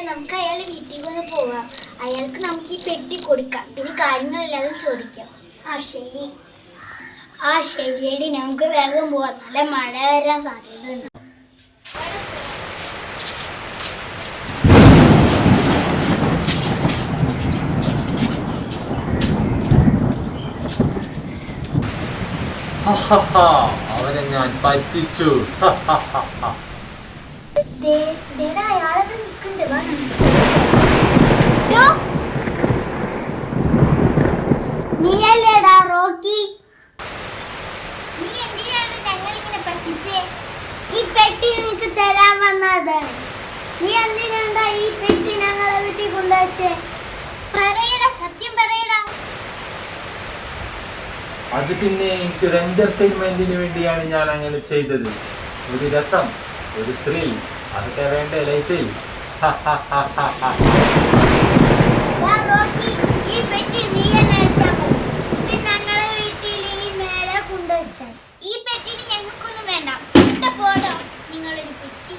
നമുക്ക് അയാളെ വീട്ടിൽ കൊണ്ട് പോവാം. അയാൾക്ക് നമുക്ക് ഈ പെട്ടി കൊടുക്കാം, പിന്നെ കാര്യങ്ങളെല്ലാം ചോദിക്കാം. ശരിയടി, നമുക്ക് വേഗം പോവാം. നല്ല മഴ വരാൻ സാധ്യതയുണ്ട്. അവനെ ഞാൻ പറ്റിച്ചു. നീയല്ലേടാ റോക്കി? നീ എന്തിനാണ് ഞങ്ങളിങ്ങനെ പറ്റിച്ചേ? ഈ പെട്ടി നിനക്ക് തരാൻ വന്നതാണ്. നീ എന്തിനാണ്ടാ ഈ പെട്ടി ഞങ്ങളെ വീട്ടിൽ കൊണ്ടുവച്ചേ? പറയടാ, സത്യം പറയടാ. അത് പിന്നെ എനിക്കൊരു എന്റർടൈൻമെന്റിന് വേണ്ടിയാണ് ഞാൻ അങ്ങനെ ചെയ്തത്. ഒരു രസം, ഒരു ത്രിൽ, അതൊക്കെ വേണ്ട ലൈഫിൽ. ഈ പെട്ടി നീ തന്നെ വെച്ചാൽ മതി. ഇത് ഞങ്ങളെ വീട്ടിൽ ഇനി മേലെ കൊണ്ടുവച്ചാൽ. ഈ പെട്ടിന് ഞങ്ങൾക്കൊന്നും വേണ്ട. പോടോ നിങ്ങളൊരു പെട്ടി.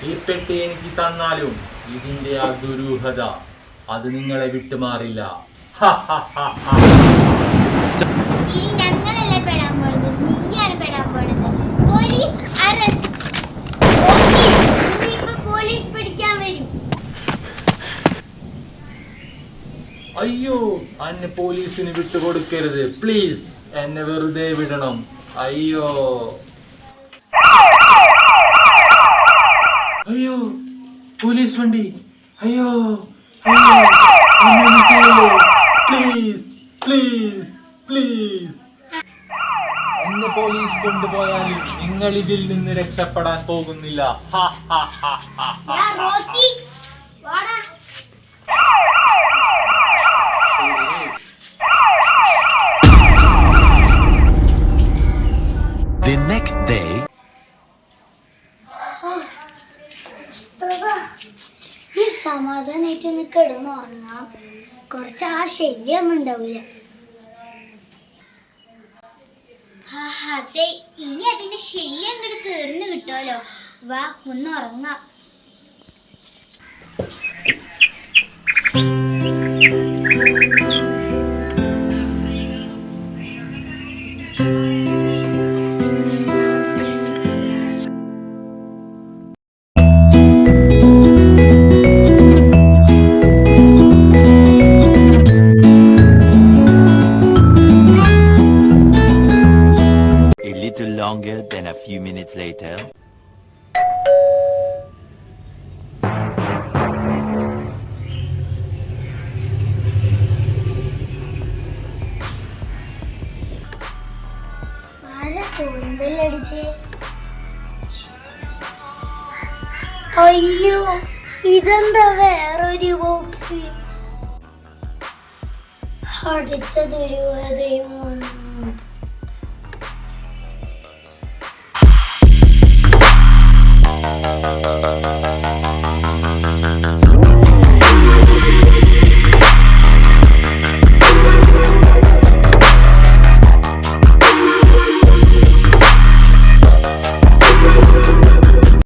ഈ പെട്ടി എനിക്ക് തന്നാലും ഇതിന്റെ ആ ദുരൂഹത അത് നിങ്ങളെ വിട്ടുമാറില്ല. ഇനി ഞങ്ങളല്ലേ പെടാൻ പോണത്, നീയാണ് പെടാൻ പോണത്. Police arrest. ഇപ്പൊ പോലീസ് പിടിക്കാൻ വരും. അയ്യോ, എന്നെ പോലീസിന് വിട്ടുകൊടുക്കരുത് പ്ലീസ്. എന്നെ വെറുതെ വിടണം. അയ്യോ അയ്യോ, പോലീസ് വണ്ടി. അയ്യോ പ്ലീസ് പ്ലീസ് പ്ലീസ്. എന്നെ പോലീസ് കൊണ്ടുപോയാലും നിങ്ങൾ ഇതിൽ നിന്ന് രക്ഷപ്പെടാൻ പോകുന്നില്ല. The next day, സമാധാനായിട്ട് ഒന്ന് കിടന്നു ഉറങ്ങാം. കുറച്ച് ആ ശല്യമൊന്നും ഉണ്ടാവില്ല. അതെ, ഇനി അതിന്റെ ശല്യം അങ്ങോട്ട് തീർന്നു കിട്ടുമല്ലോ. വാ, ഒന്ന് ഉറങ്ങാം. longer than a few minutes later. അയ്യോ, ഇതെന്താ വേറൊരു ബോക്സ്? അടുത്ത ദുരൂഹതയും വന്നു.